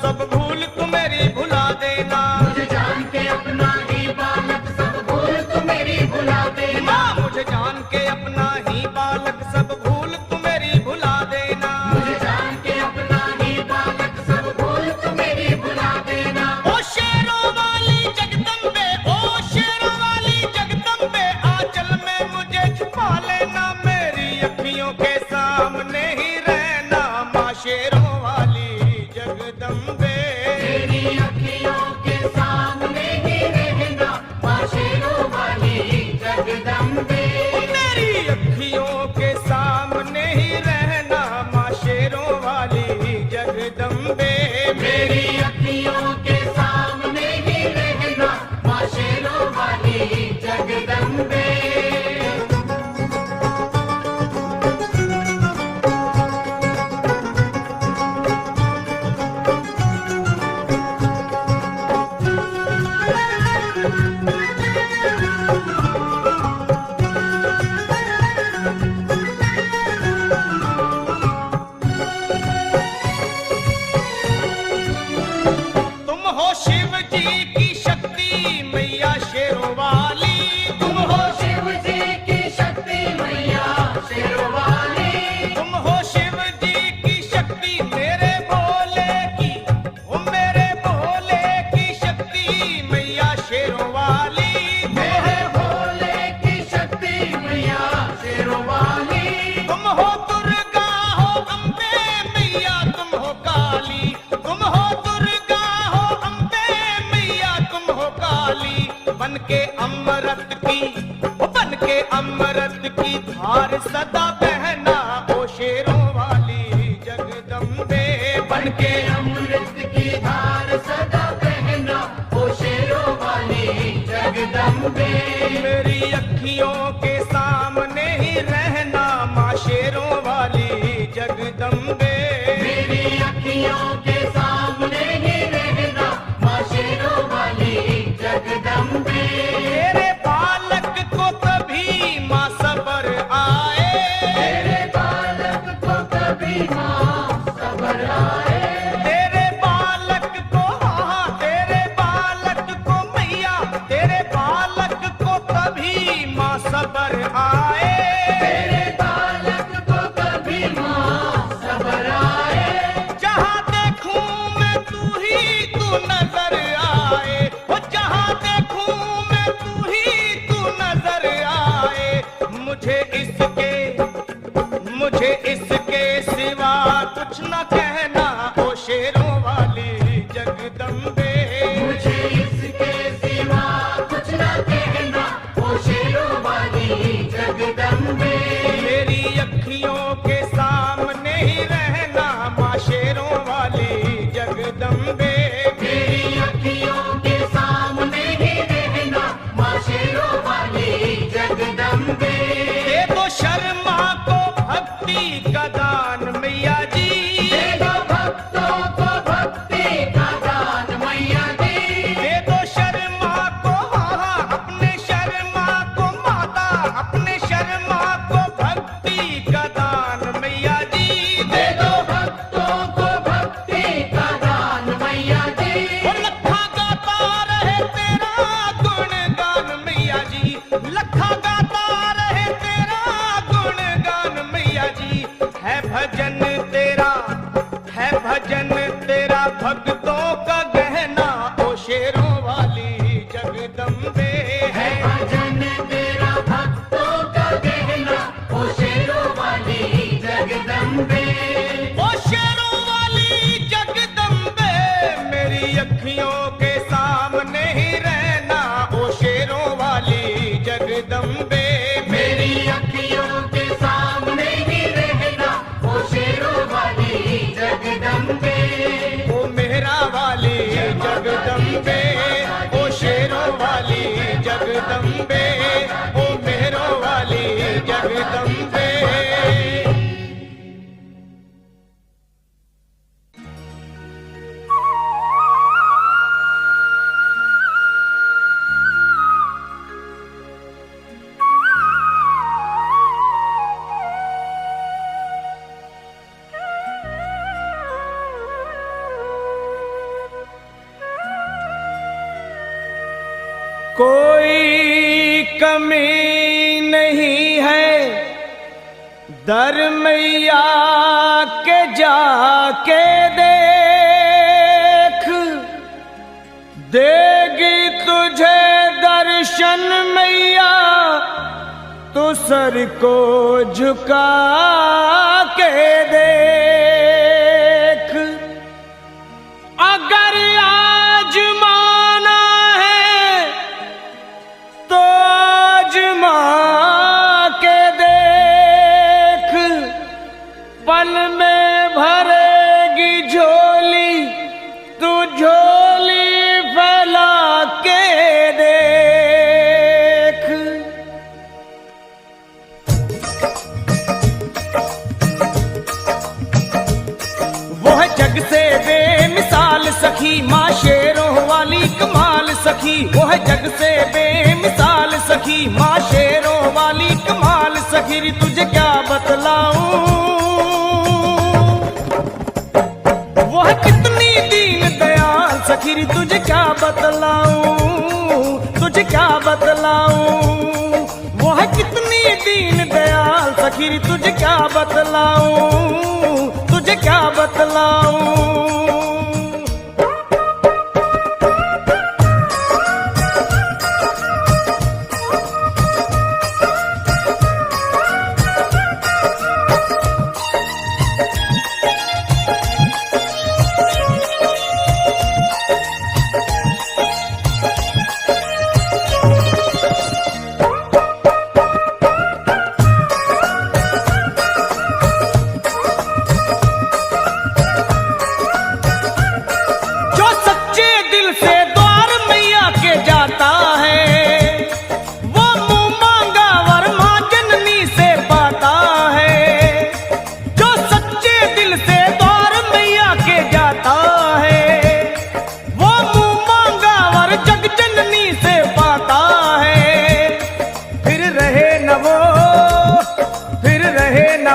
सब भूल तू मेरी भुला देना। मुझे जान के अपना ही बालक सब भूल तू मेरी भुला देना। मुझे जान के अपना ही बालक सब भूल तू मेरी भुला देना। मुझे जान के अपना ही बालक सब भूल तू मेरी भुला देना। ओ शेरों वाली जगदम्बे, ओ शेरों वाली जगदम्बे, आंचल में मुझे छुपा लेना, मेरी अखियों के सामने ही रहना, माँ शेरों वाली जगदम्बे। मेरी अखियों के सामने ही रहना, माँ शेरों वाली जगदम्बे। मेरी अखियों के सामने ही रहना, माँ शेरों वाली जगदम्बे। मेरी अखियों के सामने ही रहना, माँ शेरों वाली जगदम्बे। तुम हो शिव जी की शक्ति मैया शेरों वाली। तुम हो शिव जी की शक्ति मैया शेरों वाली। तुम हो शिव जी की शक्ति मेरे भोले की, ओ मेरे भोले की शक्ति मैया शेरों वाली। मेरे भोले की शक्ति मैया शेरों वाली। तुम हो दुर्गा हो अम्बे मैया, तुम हो काली। तुम हो दुर्गा हो अम्बे मैया, तुम हो काली। बन के अमृत की, ओ बन के अमृत की धार सदा बहना, ओ शेरों वाली जगदम्बे। बन के अमृत की धार सदा बहना, ओ शेरों वाली जगदम्बे। मेरी अखियों के सामने ही रहना, माँ शेरों वाली जगदम्बे। मेरी अखियों के सामने ही रहना, माँ शेरों वाली जगदम्बे। तेरे बालक को कभी माँ सबर आए, तेरे बालक को कभी माँ सबर आए। तेरे बालक को, हाँ तेरे बालक को मैया, तेरे बालक को कभी माँ सबर आए। तेरे बालक को कभी माँ सबर आए। जहाँ देखूं मैं तू ही तू नजर आए, ओ जहाँ देखूं मैं तू ही तू नजर आए। मुझे इसके सिवा कुछ न कहना, ओ शेरों वाली जगदम्बे। मुझे इसके सिवा कुछ न कहना, ओ शेरों वाली जगदम्बे। मेरी अखियों के सामने ही रहना, माँ शेरों वाली जगदम्बे। मेरी अखियों के सामने ही रहना, माँ शेरों वाली जगदम्बे। दे दो शर्मा को भक्ति का दान मैया जी। दे दो भक्तों को भक्ति का दान मैया जी। दे दो शर्मा को, हाँ अपने शर्मा को माता, अपने शर्मा को भक्ति का दान मैया जी। दे दो भक्तों को भक्ति का दान मैया जी। और लखा गाता रहे तेरा गुणगान मैया जी, लखा गाता रहे तेरा गुणगान मैया जी। है भजन तेरा, है भजन तेरा भक्तों का गहना, ओ शेरों वाली जगदम्बे। है भजन तेरा भक्तों का गहना, ओ शेरों वाली जगदम्बे। ओ शेरों वाली जगदम्बे, मेरी अखियों के सामने ही रहना, ओ शेरों वाली जगदम्बे। मेरी अखियों के सामने ही रहना, ओ शेरों वाली जगदम्बे। ओ मेरा वाली जगदम्बे, ओ शेरों वाली जगदम्बे, ओ मेरो वाली जगदम्बे। कोई कमी नहीं है दर मैया के जाके देख, देगी तुझे दर्शन मैया तो सर को झुका के देख। अगर आजमाना है तो आजमा के देख, पल में भरेगी झोली तू झोली फैला के देख। वो है जग से बेमिसाल सखी माँ शेरों वाली कमाल सखी, वो है जग से बेमिसाल सखी माँ शेरों वाली कमाल सखी। री तुझे क्या बतलाऊं वो है कितनी दीन दयाल सखी। री तुझे क्या बतलाऊं, तुझे क्या बतलाऊं वो है कितनी दीन दयाल सखी। री तुझे क्या बतलाऊं, तुझे क्या बतलाऊं।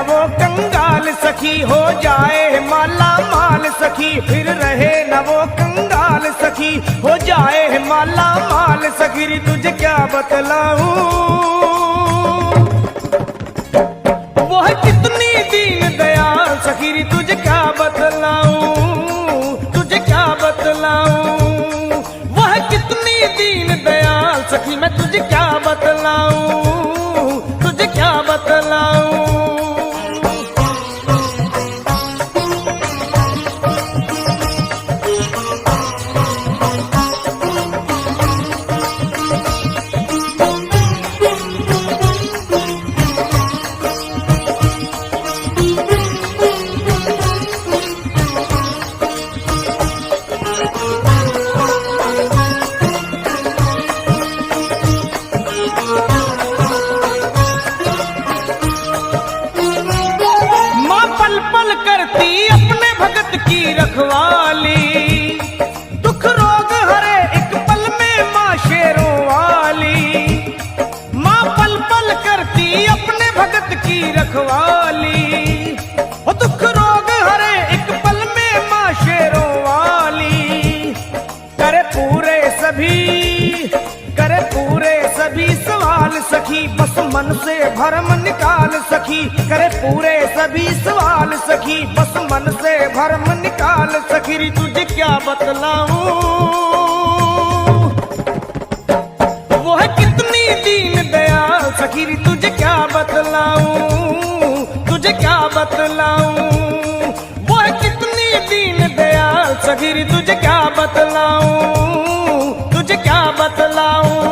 वो कंगाल सखी हो जाए माला माल सखी, फिर रहे न वो कंगाल सखी हो जाए माला माल सखी। री तुझे क्या बतलाऊं वो है कितनी दीन दयाल सखी। री तुझे क्या बतलाऊं, तुझे क्या बतलाऊं वो है कितनी दीन दयाल सखी। मैं तुझे क्या बतलाऊं, तुझे क्या बतलाऊं। करती अपने भगत की रखवाली, दुख रोग हरे एक पल में माँ शेरों वाली। माँ पल पल करती अपने भगत की रखवाली, वो दुख रोग हरे एक पल में माँ शेरों वाली। करे पूरे सभी, करे पूरे सभी सवाल सखी, बस मन से भरम निकाल सखी। करे पूरे सभी सवाल सखी, बस मन से भरम निकाल सखी। री तुझे क्या बतलाऊं वो है कितनी दीन दयाल सखी। री तुझे क्या बतलाऊं, तुझे क्या बतलाऊं वो है कितनी दीन दयाल सखी। री तुझे क्या बतलाऊं, तुझे क्या बतलाऊं।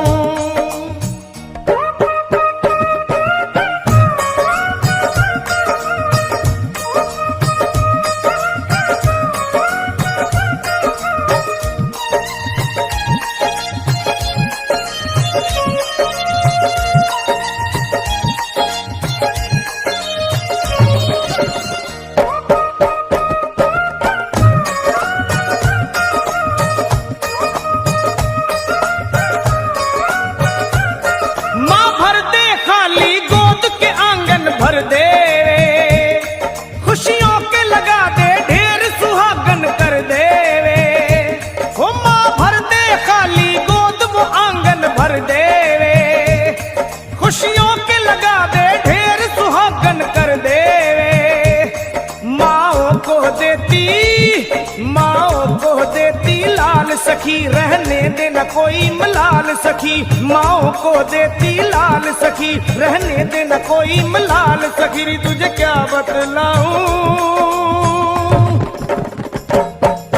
सखी, रहने दे न कोई मलाल सखी, माओ को देती लाल सखी, रहने दे न कोई मलाल सखी, री तुझे क्या बतलाऊं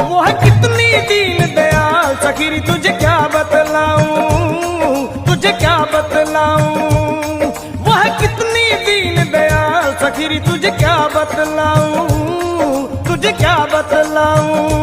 वो है कितनी दीन दयाल सखी, री तुझे क्या बतलाऊं, तुझे क्या बतलाऊं वो है कितनी दीन दयाल सखी, री तुझे क्या बतलाऊं, तुझे क्या बतलाऊं।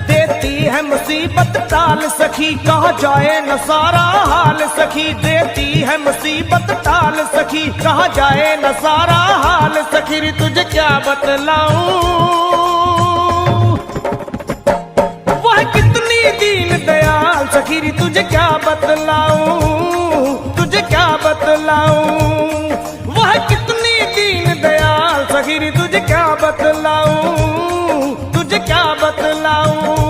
देती है मुसीबत टाल सखी, कहाँ जाए न सारा हाल सखी, देती है मुसीबत टाल सखी, कहाँ जाए न सारा हाल सखी, री तुझे क्या बतलाऊं वह कितनी दीन दयाल सखी, री तुझे क्या बतलाऊं, तुझे क्या बतलाऊं वह कितनी दीन दयाल सखी, री तुझे क्या बतलाऊं, तुझे क्या बतलाऊं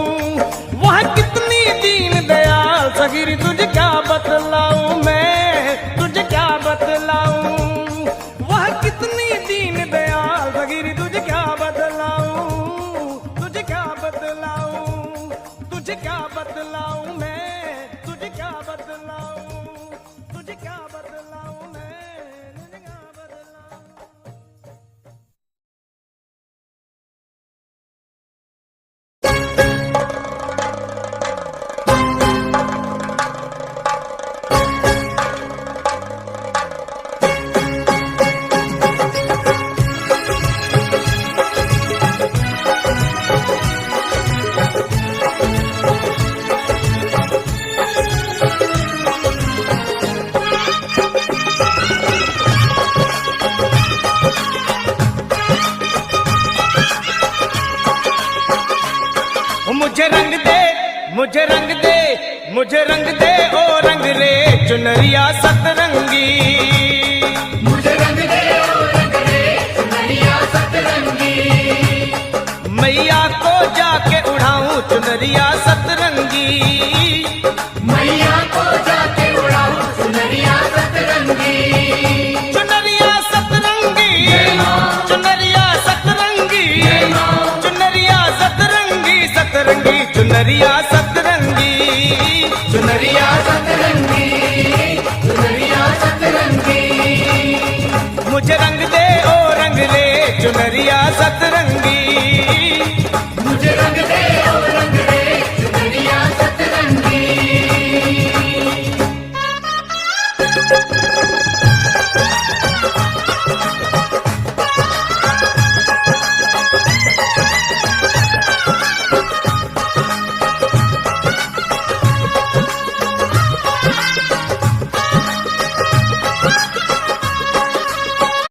वह कितनी दीन दयाल सखी, री तुझे क्या बतलाऊं मैं, तुझे क्या बतलाऊं वह कितनी दीन दयाल सखी, री तुझे क्या बतलाऊं, तुझे क्या बतलाऊं, तुझे क्या बतलाऊं मैं, तुझे क्या बतलाऊं, तुझे क्या बतलाऊं मैं, तुझे क्या बतलाऊं। मुझे रंग दे, मुझे रंग दे, मुझे रंग दे ओ रंग रे चुनरिया सतरंगी, मुझे रंग दे ओ रंग रे चुनरिया सतरंगी, मैया को जाके उड़ाऊं चुनरिया सतरंगी, मैया को जाके उड़ाऊं चुनरिया सतरंगी, चुनरिया सतरंगी, चुनरिया सतरंगी, चुनरिया सतरंगी, सतरंगी चुनरिया सतरंगी, चुनरिया सतरंगी, चुनरिया सतरंगी। मुझे रंग दे,